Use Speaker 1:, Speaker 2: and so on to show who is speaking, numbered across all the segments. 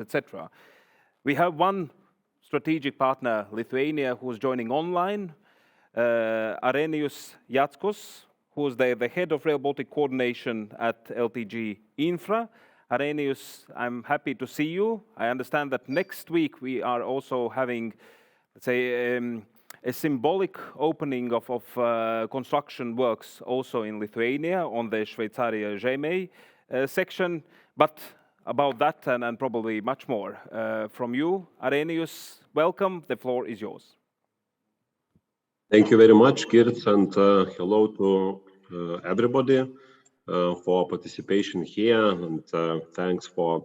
Speaker 1: etc. We have one strategic partner, Lithuania, who is joining online, Arenijus Jackus, who is the head of Rail Baltica Coordination at LTG Infra. Arenijus, I'm happy to see you. I understand that next week we are also having, let's say, a symbolic opening of construction works also in Lithuania on the Šveicaria Žemė section, but about that and probably much more from you. Arenijus, welcome, the floor is yours.
Speaker 2: Thank you very much, Kirt, and hello to everybody for participation here, and thanks for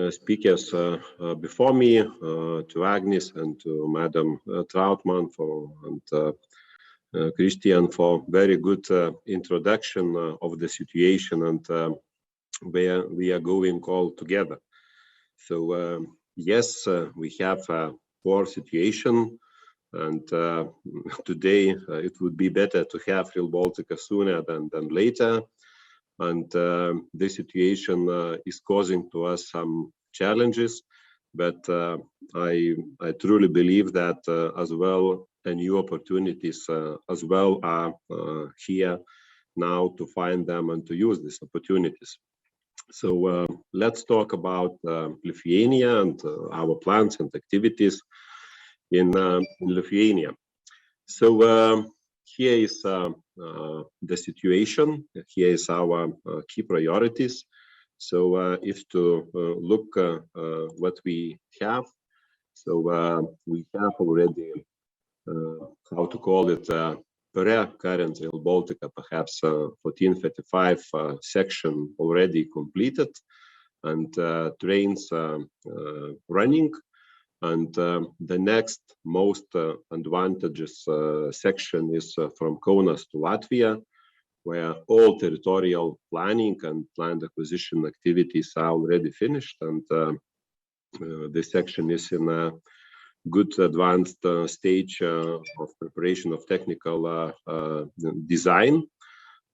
Speaker 2: speakers before me, to Agnes and to Madam Trautmann and Christian for very good introduction of the situation and where we are going all together. So yes, we have a poor situation, and today it would be better to have Rail Baltica sooner than later. And this situation is causing to us some challenges, but I truly believe that as well, new opportunities as well are here now to find them and to use these opportunities. So let's talk about Lithuania and our plans and activities in Lithuania. So here is the situation. Here is our key priorities. So if to look what we have, so we have already, how to call it, current Rail Baltica, perhaps 1435 section already completed, and trains running. And the next most advantageous section is from Kaunas to Latvia, where all territorial planning and land acquisition activities are already finished, and this section is in a good advanced stage of preparation of technical design.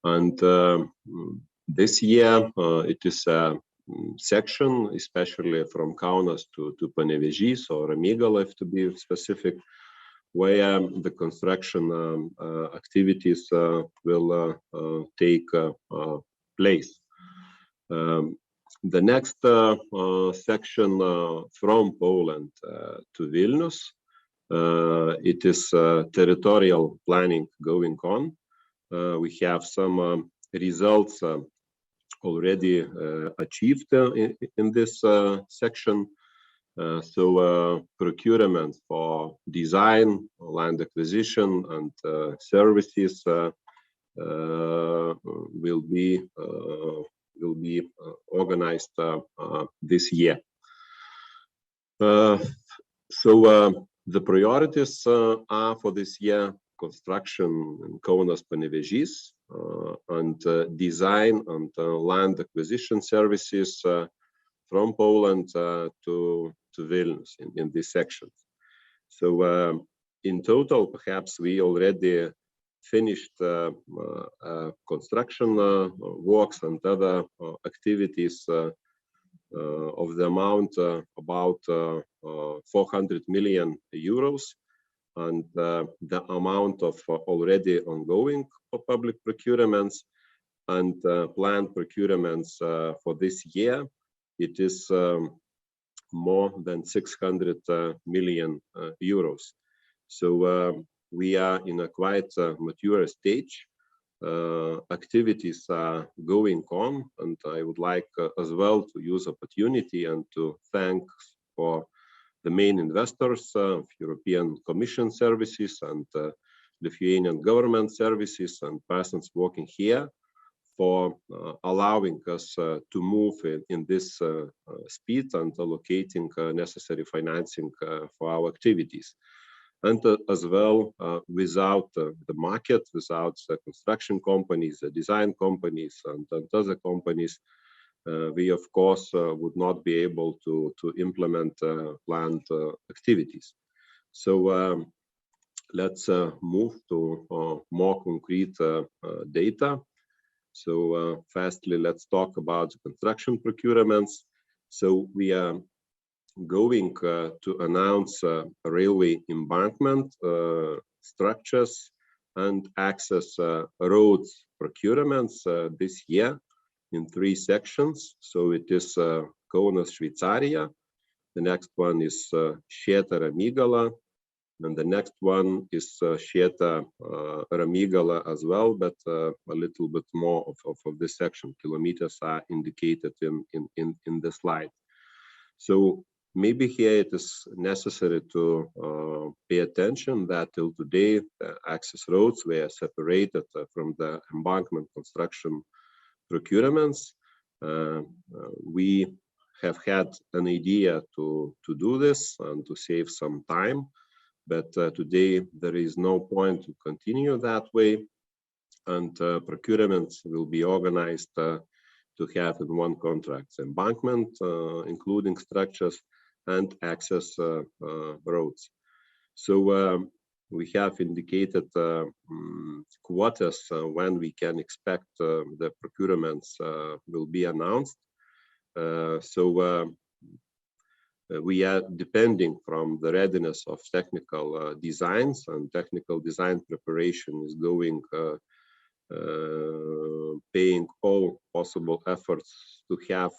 Speaker 2: And this year it is a section, especially from Kaunas to Panevėžys or Ramygalą, to be specific, where the construction activities will take place. The next section from Poland to Vilnius, it is territorial planning going on. We have some results already achieved in this section. So procurement for design, land acquisition, and services will be organized this year. So the priorities are for this year: construction in Kaunas Panevėžys, and design and land acquisition services from Poland to Vilnius in this section. So in total, perhaps we already finished construction works and other activities of the amount about 400 million euros, and the amount of already ongoing public procurements and planned procurements for this year, it is more than 600 million euros. So we are in a quite mature stage. Activities are going on, and I would like as well to use opportunity and to thank for the main investors of European Commission services and Lithuanian government services and persons working here for allowing us to move in this speed and allocating necessary financing for our activities. And as well, without the market, without construction companies, design companies, and other companies, we of course would not be able to implement planned activities. So let's move to more concrete data. So firstly, let's talk about construction procurements. So we are going to announce railway embankment structures and access roads procurements this year in 3 sections. So it is Kaunas, Šveicarija. The next one is Šėta, Ramygala, and the next one is Šėta, Ramygala as well, but a little bit more of this section. Kilometers are indicated in the slide. So maybe here it is necessary to pay attention that till today the access roads were separated from the embankment construction procurements. We have had an idea to do this and to save some time, but today there is no point to continue that way, and procurements will be organized to have in one contract embankment, including structures, and access roads. So we have indicated quarters when we can expect the procurements will be announced. We are depending from the readiness of technical designs, and technical design preparation is going paying all possible efforts to have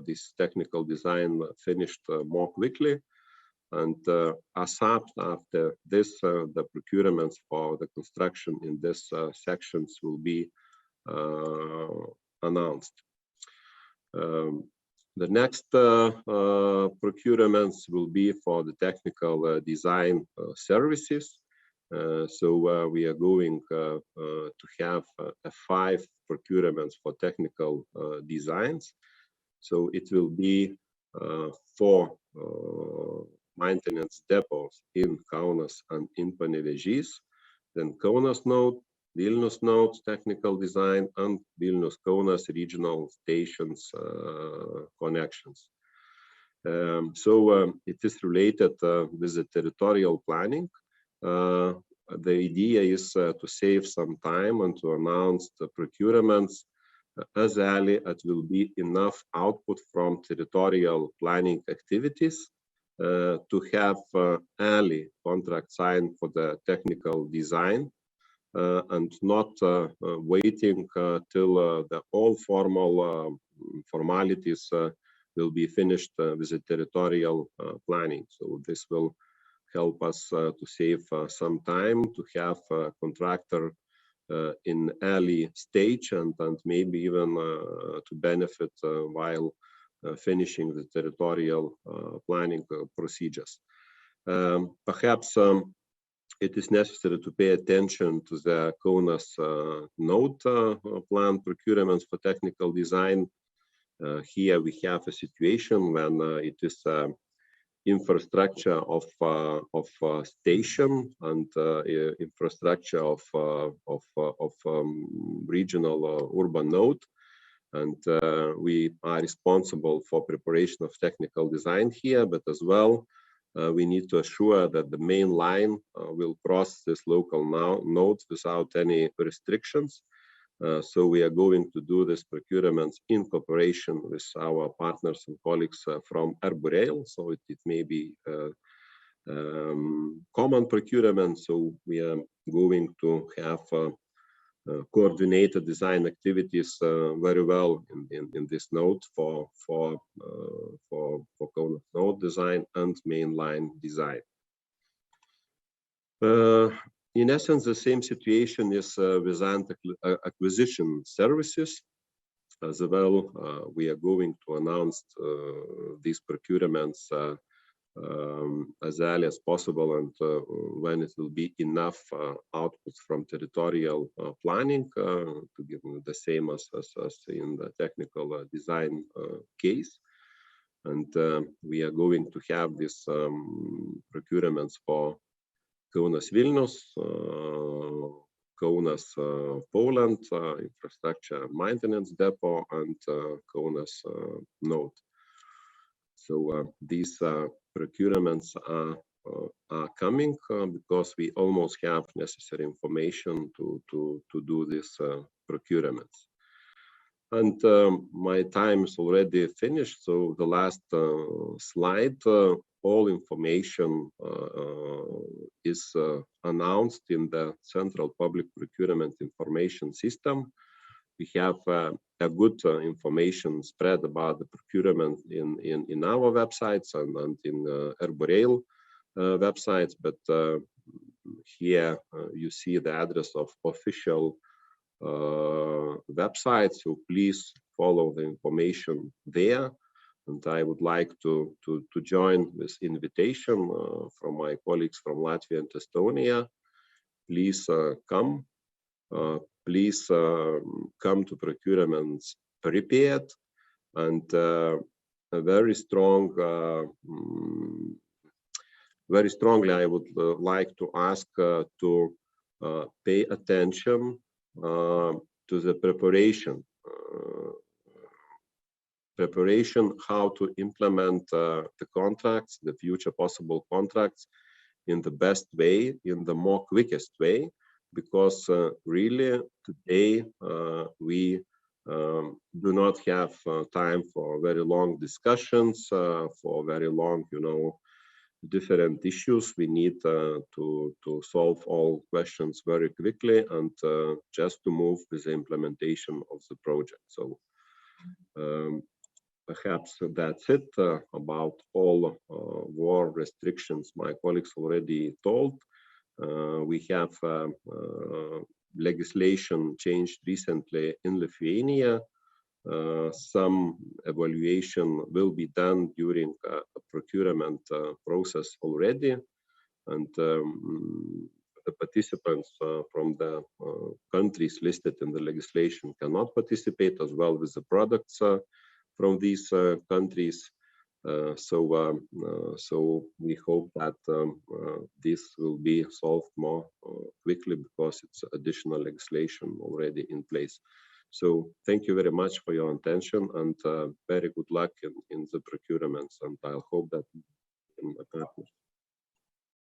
Speaker 2: this technical design finished more quickly. And ASAP after this, the procurements for the construction in this sections will be announced. The next procurements will be for the technical design services. So we are going to have 5 procurements for technical designs. So it will be 4 maintenance depots in Kaunas and in Panevėžys, then Kaunas node, Vilnius node technical design, and Vilnius Kaunas regional stations connections. So it is related with the territorial planning. The idea is to save some time and to announce the procurements as early as will be enough output from territorial planning activities to have early contract signed for the technical design and not waiting till the all formal formalities will be finished with the territorial planning. So this will help us to save some time, to have a contractor in early stage and maybe even to benefit while finishing the territorial planning procedures. Perhaps it is necessary to pay attention to the Kaunas node plan procurements for technical design. Here we have a situation when it is infrastructure of station and infrastructure of regional urban node, and we are responsible for preparation of technical design here, but as well we need to assure that the main line will cross this local nodes without any restrictions. So we are going to do this procurements in cooperation with our partners and colleagues from Rail. So it may be common procurement. So we are going to have coordinated design activities very well in this node for Kaunas node design and mainline design. In essence, the same situation is with acquisition services. As well, we are going to announce these procurements as early as possible, and when it will be enough outputs from territorial planning to give the same as in the technical design case. And we are going to have these procurements for Kaunas Vilnius, Kaunas Poland infrastructure maintenance depot, and Kaunas node. So these procurements are coming because we almost have necessary information to do these procurements. And my time is already finished. So the last slide, all information is announced in the Central Public Procurement Information System. We have a good information spread about the procurement in our websites and in Rail websites, but here you see the address of official website, so please follow the information there. And I would like to join this invitation from my colleagues from Latvia and Estonia. Please come. Please come to procurements prepared, and very strongly I would like to ask to pay attention to the preparation how to implement the contracts, the future possible contracts, in the best way, in the more quickest way, because really today we do not have time for very long discussions, for very long, different issues. We need to solve all questions very quickly and just to move with the implementation of the project. So perhaps that's it about all war restrictions my colleagues already told. We have legislation changed recently in Lithuania. Some evaluation will be done during a procurement process already, and the participants from the countries listed in the legislation cannot participate as well with the products from these countries. So we hope that this will be solved more quickly because it's additional legislation already in place. So thank you very much for your attention, and very good luck in the procurements, and I hope that in a partnership.